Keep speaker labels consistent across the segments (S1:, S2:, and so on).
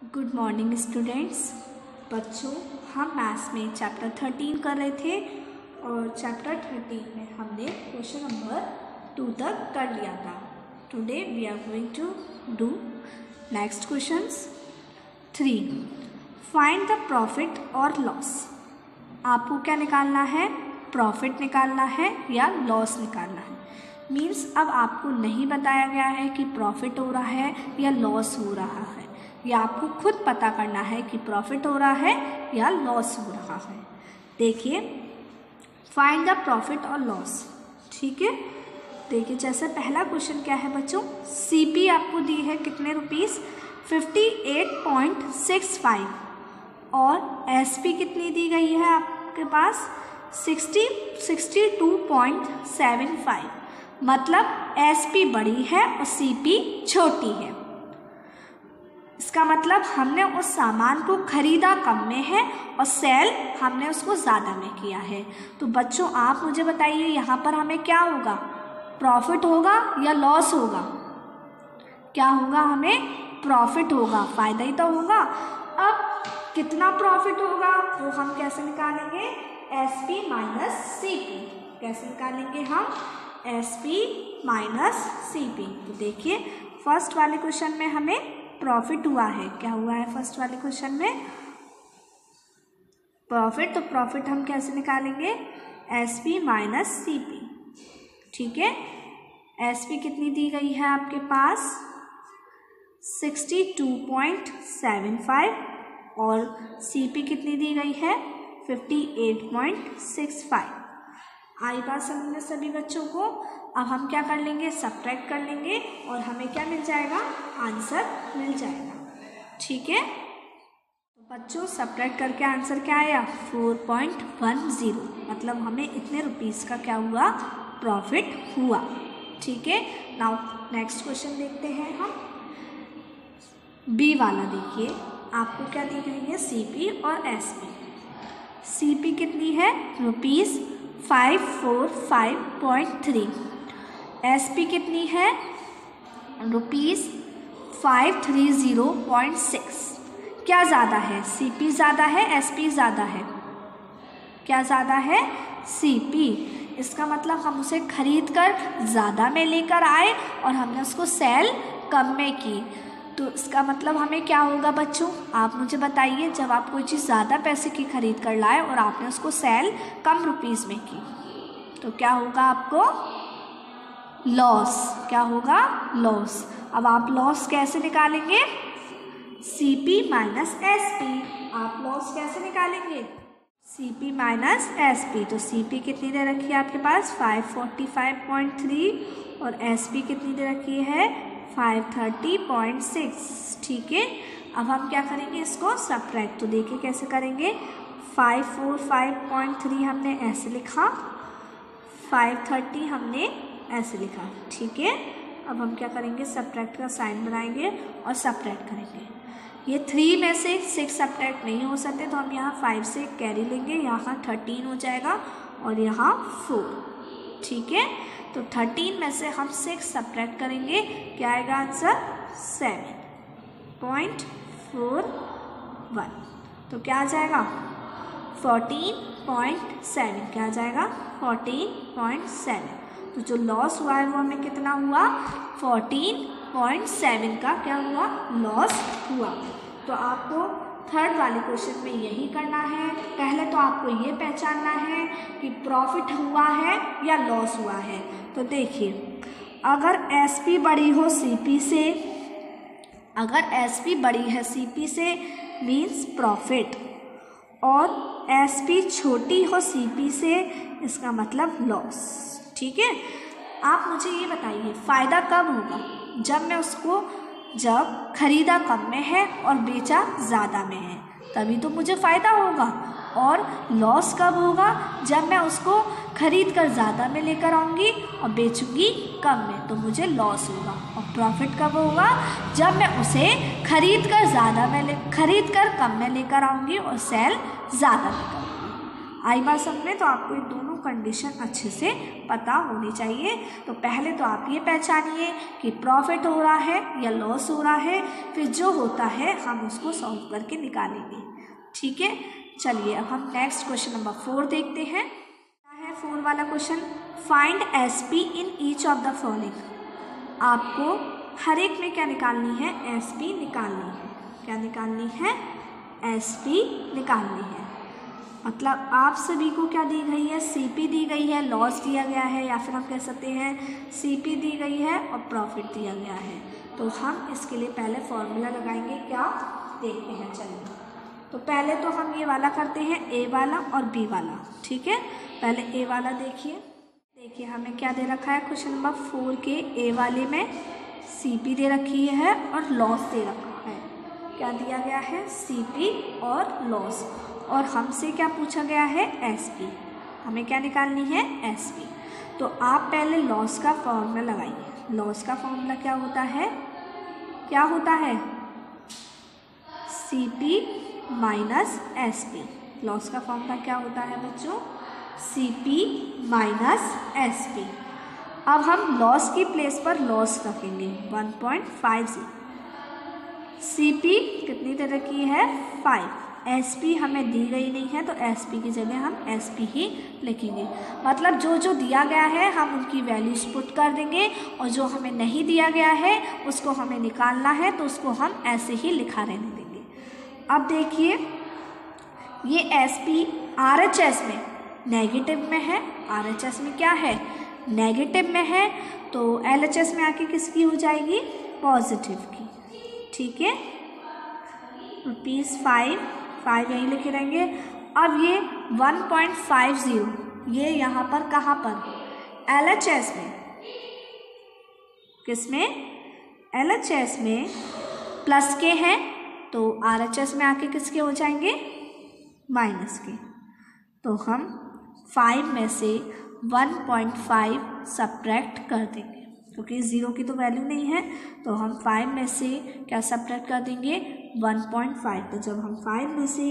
S1: Good morning students. बच्चों, हम maths में चैप्टर 13 कर रहे थे और चैप्टर 13 में हमने क्वेश्चन नंबर 2 तक कर लिया था। Today we are going to do next questions 3। Find the profit और लॉस। आपको क्या निकालना है? प्रॉफिट निकालना है या लॉस निकालना है। मीन्स अब आपको नहीं बताया गया है कि प्रॉफिट हो रहा है या लॉस हो रहा है, या आपको खुद पता करना है कि प्रॉफिट हो रहा है या लॉस हो रहा है। देखिए, फाइंड द प्रॉफिट और लॉस। ठीक है, देखिए जैसे पहला क्वेश्चन क्या है बच्चों, सीपी आपको दी है कितने रुपीस 58.65 और एसपी कितनी दी गई है आपके पास 62.75। मतलब एसपी बड़ी है और सीपी छोटी है। इसका मतलब हमने उस सामान को खरीदा कम में है और सेल हमने उसको ज़्यादा में किया है। तो बच्चों आप मुझे बताइए यहाँ पर हमें क्या होगा, प्रॉफिट होगा या लॉस होगा? क्या होगा? हमें प्रॉफिट होगा, फ़ायदा ही तो होगा। अब कितना प्रॉफिट होगा वो हम कैसे निकालेंगे? SP minus CP. कैसे निकालेंगे हम? SP minus CP. तो देखिए फर्स्ट वाले क्वेश्चन में हमें प्रॉफिट हुआ है। क्या हुआ है फर्स्ट वाले क्वेश्चन में? प्रॉफिट। तो प्रॉफिट हम कैसे निकालेंगे? SP minus CP. ठीक है, एसपी कितनी दी गई है आपके पास 62.75 और सीपी कितनी दी गई है 58.65। आई बात समझ में सभी बच्चों को? अब हम क्या कर लेंगे, सब्ट्रैक्ट कर लेंगे और हमें क्या मिल जाएगा, आंसर मिल जाएगा। ठीक है, तो बच्चों सब्ट्रैक्ट करके आंसर क्या आया 4.10। मतलब हमें इतने रुपीस का क्या हुआ, प्रॉफिट हुआ। ठीक है, नाउ नेक्स्ट क्वेश्चन देखते हैं हम। बी वाला देखिए, आपको क्या दी गई है सीपी और एसपी। सीपी कितनी है रुपीस 545.3। एसपी कितनी है रुपीस 530.6। क्या ज़्यादा है, सीपी ज़्यादा है एसपी ज़्यादा है? क्या ज़्यादा है? सीपी। इसका मतलब हम उसे खरीद कर ज़्यादा में लेकर आए और हमने उसको सेल कम में की। तो इसका मतलब हमें क्या होगा बच्चों, आप मुझे बताइए। जब आप कोई चीज़ ज़्यादा पैसे की खरीद कर लाए और आपने उसको सेल कम रुपीस में की, तो क्या होगा आपको? लॉस। क्या होगा? लॉस। अब आप लॉस कैसे निकालेंगे? CP minus SP. आप लॉस कैसे निकालेंगे? CP minus SP. तो सीपी कितनी दे रखी है आपके पास 545.3 और एसपी कितनी दे रखी है 530.6। ठीक है, अब हम क्या करेंगे, इसको सब्ट्रैक्ट। तो देखिए कैसे करेंगे, 545.3 हमने ऐसे लिखा, 530 हमने ऐसे लिखा। ठीक है, अब हम क्या करेंगे, सब्ट्रैक्ट का साइन बनाएंगे और सब्ट्रैक्ट करेंगे। ये 3 में से 6 सब्ट्रैक्ट नहीं हो सकते तो हम यहाँ 5 से कैरी लेंगे, यहाँ 13 हो जाएगा और यहाँ 4। ठीक है, तो 13 में से हम 6 सब्ट्रैक्ट करेंगे, क्या आएगा आंसर 7.41। तो क्या आ जाएगा 14.7। क्या आ जाएगा 14.7। तो जो लॉस हुआ है वो हमें कितना हुआ 14.7 का क्या हुआ, लॉस हुआ। तो आपको थर्ड वाले क्वेश्चन में यही करना है। पहले तो आपको ये पहचानना है कि प्रॉफिट हुआ है या लॉस हुआ है। तो देखिए, अगर एसपी बड़ी हो सीपी से, अगर एसपी बड़ी है सीपी से मीन्स प्रॉफिट, और एसपी छोटी हो सीपी से इसका मतलब लॉस। ठीक है, आप मुझे ये बताइए फ़ायदा कब होगा? जब खरीदा कम में है और बेचा ज़्यादा में है, तभी तो मुझे फ़ायदा होगा। और लॉस कब होगा? जब मैं उसको खरीद कर ज़्यादा में लेकर आऊँगी और बेचूँगी कम में, तो मुझे लॉस होगा। और प्रॉफिट कब होगा? जब मैं उसे खरीद कर कम में लेकर आऊँगी और सेल ज़्यादा में करूँगी। आई बात समझ में? तो आपको ये दोनों कंडीशन अच्छे से पता होनी चाहिए। तो पहले तो आप ये पहचानिए कि प्रॉफिट हो रहा है या लॉस हो रहा है, फिर जो होता है हम उसको सॉल्व करके निकालेंगे। ठीक है, चलिए अब हम नेक्स्ट क्वेश्चन नंबर 4 देखते हैं। क्या है 4 वाला question? Find SP in each of the following. आपको हर एक में क्या निकालनी है? SP निकालनी है। क्या निकालनी है? SP निकालनी है। मतलब आप सभी को क्या दी गई है? CP दी गई है, लॉस दिया गया है, या फिर हम कह सकते हैं CP दी गई है और प्रॉफिट दिया गया है। तो हम इसके लिए पहले फॉर्मूला लगाएंगे, क्या देखते हैं। चलिए, तो पहले तो हम ये वाला करते हैं, A वाला और B वाला। ठीक है, पहले A वाला देखिए हमें क्या दे रखा है क्वेश्चन नंबर 4 के A वाले में CP दे रखी है और लॉस दे रखा है। क्या दिया गया है? CP और लॉस। और हमसे क्या पूछा गया है? SP। हमें क्या निकालनी है? SP। तो आप पहले लॉस का फॉर्मूला लगाइए। लॉस का फॉर्मूला क्या होता है? क्या होता है? CP minus SP। लॉस का फॉर्मूला क्या होता है बच्चों? CP minus SP। अब हम लॉस की प्लेस पर लॉस रखेंगे 1.50। CP कितनी तरह की है? 5। SP हमें दी गई नहीं है, तो SP की जगह हम SP ही लिखेंगे। मतलब जो जो दिया गया है हम उनकी वैल्यूज पुट कर देंगे, और जो हमें नहीं दिया गया है उसको हमें निकालना है, तो उसको हम ऐसे ही लिखा रहने देंगे। अब देखिए, ये SP RHS में नेगेटिव में है, RHS में क्या है? नेगेटिव में है, तो LHS में आके किसकी हो जाएगी? पॉजिटिव की। ठीक है, ₹5 यहीं लिखे रहेंगे। अब ये 1.50 ये यहाँ पर कहाँ पर? LHS में। किस में? LHS में प्लस के हैं, तो RHS में आके किसके हो जाएंगे? माइनस के। तो हम 5 में से 1.5 सब्ट्रैक्ट कर देंगे, क्योंकि 0 की तो वैल्यू नहीं है, तो हम 5 में से क्या सब्ट्रैक्ट कर देंगे? 1.5। तो जब हम 5 में से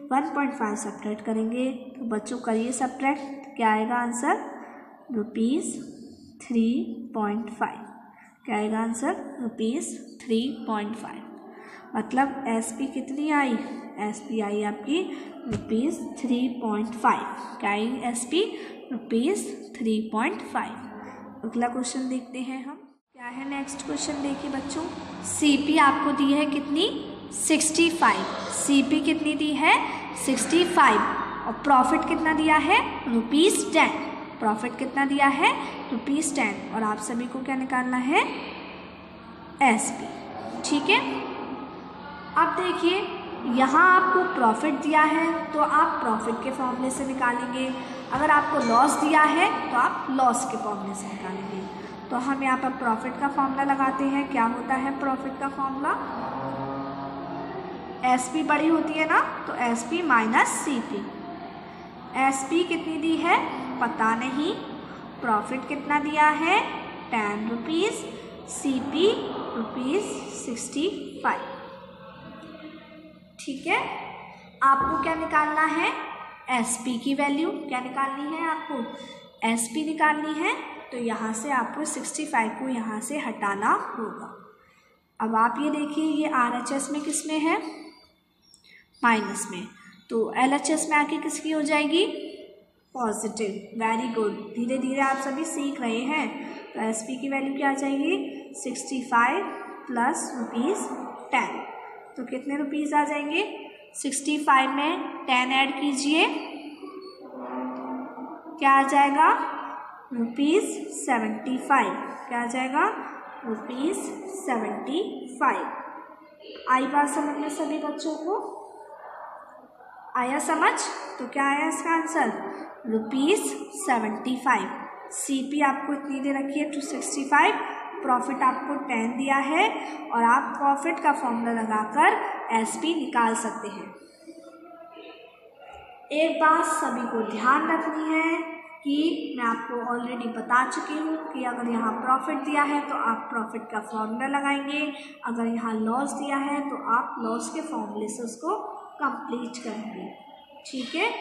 S1: 1.5 सब्ट्रैक्ट करेंगे तो बच्चों करिए सब्ट्रैक्ट, क्या आएगा आंसर? ₹3.5। क्या आएगा आंसर? ₹3.5। मतलब SP कितनी आई? SP आई आपकी ₹3.5। क्या आई SP? ₹3.5। अगला क्वेश्चन देखते हैं हम। क्या है नेक्स्ट क्वेश्चन? देखिए बच्चों, CP आपको दी है कितनी? 65। CP कितनी दी है? 65। और प्रॉफिट कितना दिया है? ₹10। प्रॉफिट कितना दिया है? ₹10। और आप सभी को क्या निकालना है? SP। ठीक है, अब देखिए यहाँ आपको प्रॉफिट दिया है तो आप प्रॉफिट के फॉर्मूले से निकालेंगे, अगर आपको लॉस दिया है तो आप लॉस के फॉर्मूले से निकालेंगे। तो हम यहाँ पर प्रॉफिट का फॉर्मूला लगाते हैं। क्या होता है प्रॉफिट का फॉर्मूला? SP बड़ी होती है ना, तो SP माइनस CP। SP कितनी दी है? पता नहीं। प्रॉफिट कितना दिया है? ₹10। CP ₹65। ठीक है, आपको क्या निकालना है? SP की वैल्यू। क्या निकालनी है आपको? SP निकालनी है। तो यहाँ से आपको 65 को यहाँ से हटाना होगा। अब आप ये देखिए, ये RHS में किस में है? माइनस में। तो LHS में आके किसकी हो जाएगी? पॉजिटिव। वेरी गुड, धीरे धीरे आप सभी सीख रहे हैं। तो SP की वैल्यू क्या आ जाएगी? 65 प्लस ₹10। तो कितने रुपीज़ आ जाएंगे? 65 में 10 ऐड कीजिए, क्या आ जाएगा? ₹75। क्या आ जाएगा? ₹75। आई बात समझ में सभी बच्चों को? आया समझ? तो क्या आया इसका आंसर? ₹75। CP आपको इतनी दे रखी है 265, प्रॉफिट आपको 10 दिया है, और आप प्रॉफिट का फॉर्मूला लगाकर SP निकाल सकते हैं। एक बात सभी को ध्यान रखनी है कि मैं आपको ऑलरेडी बता चुकी हूँ कि अगर यहाँ प्रॉफिट दिया है तो आप प्रॉफिट का फॉर्मूला लगाएंगे, अगर यहाँ लॉस दिया है तो आप लॉस के फॉर्मूले से उसको कंप्लीट करेंगे। ठीक है,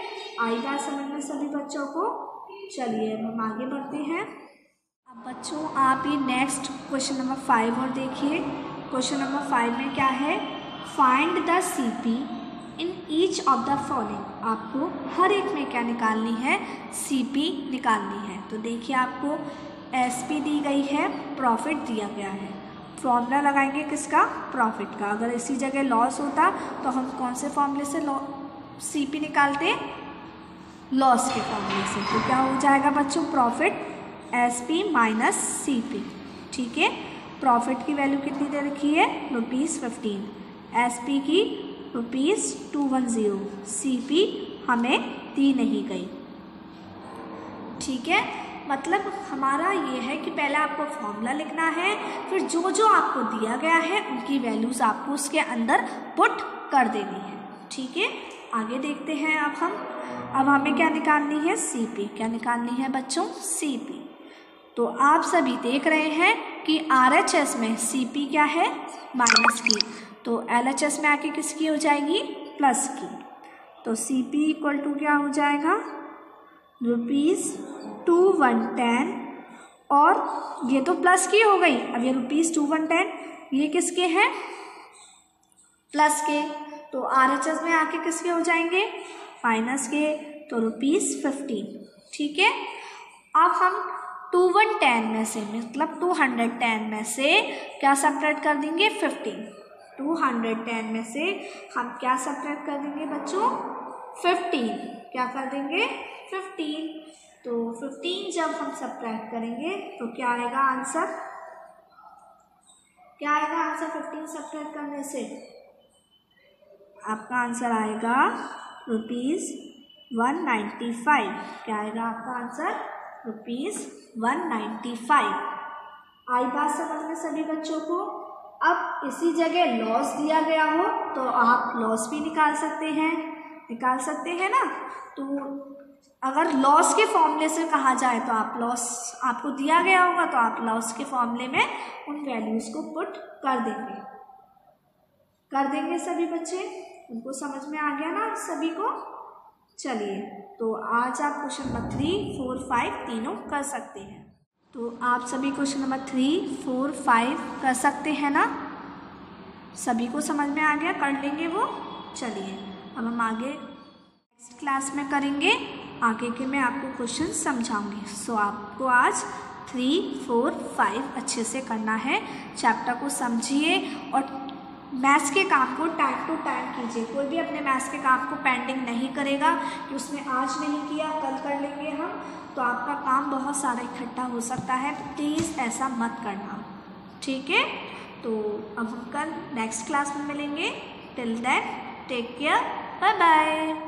S1: आई बात समझ में सभी बच्चों को? चलिए अब हम आगे बढ़ते हैं। अब बच्चों आप ये नेक्स्ट क्वेश्चन नंबर 5 और देखिए। क्वेश्चन नंबर 5 में क्या है, find the CP in each of the following. आपको हर एक में क्या निकालनी है, CP निकालनी है। तो देखिए आपको SP दी गई है, प्रॉफिट दिया गया है। फॉर्मूला लगाएंगे किसका, प्रॉफिट का। अगर इसी जगह लॉस होता तो हम कौन से फॉर्मूले से CP निकालते, लॉस के फॉर्मूले से। तो क्या हो जाएगा बच्चों, प्रॉफिट SP माइनस CP। ठीक है, प्रॉफिट की वैल्यू कितनी दे रखी है, ₹15, SP की ₹210, CP हमें दी नहीं गई। ठीक है, मतलब हमारा ये है कि पहले आपको फॉर्मूला लिखना है, फिर जो जो आपको दिया गया है उनकी वैल्यूज़ आपको उसके अंदर पुट कर देनी है। ठीक है, आगे देखते हैं अब हमें क्या निकालनी है, CP। क्या निकालनी है बच्चों, CP। तो आप सभी देख रहे हैं कि RHS में CP क्या है, माइनस की, तो LHS में आके किसकी हो जाएगी, प्लस की। तो CP इक्वल टू क्या हो जाएगा, ₹2110, और ये तो प्लस की हो गई। अब ये ₹2110 ये किसके हैं, प्लस के, तो RHS में आके किसके हो जाएंगे, माइनस के, तो ₹15। ठीक है, अब हम 2110 में से, मतलब 210 में से क्या सब्ट्रैक्ट कर देंगे, 15। 210 में से हम क्या सब्ट्रैक्ट कर देंगे बच्चों, 15। क्या कर देंगे, 15। तो 15 जब हम सब्ट्रैक्ट करेंगे तो क्या आएगा आंसर, क्या आएगा आंसर 15 सब्ट्रैक्ट करने से, आपका आंसर आएगा ₹195। क्या आएगा आपका आंसर, ₹195। आई बात समझ में सभी बच्चों को। अब इसी जगह लॉस दिया गया हो तो आप लॉस भी निकाल सकते हैं ना। तो अगर लॉस के फॉर्मूले से कहा जाए तो आप लॉस, आपको दिया गया होगा तो आप लॉस के फॉर्मूले में उन वैल्यूज़ को पुट कर देंगे सभी बच्चे। उनको समझ में आ गया ना सभी को। चलिए, तो आज आप क्वेश्चन नंबर 3, 4, 5 तीनों कर सकते हैं। तो आप सभी क्वेश्चन नंबर 3, 4, 5 कर सकते हैं ना, सभी को समझ में आ गया, कर लेंगे वो। चलिए अब हम आगे नेक्स्ट क्लास में करेंगे, आगे के मैं आपको क्वेश्चन समझाऊंगी। सो आपको आज 3, 4, 5 अच्छे से करना है। चैप्टर को समझिए और मैथ्स के काम को टाइम टू टाइम कीजिए। कोई भी अपने मैथ्स के काम को पेंडिंग नहीं करेगा कि उसने आज नहीं किया कल कर लेंगे हम, तो आपका काम बहुत सारा इकट्ठा हो सकता है। प्लीज़ ऐसा मत करना, ठीक है। तो अब हम कल नेक्स्ट क्लास में मिलेंगे। Till then take care, bye bye.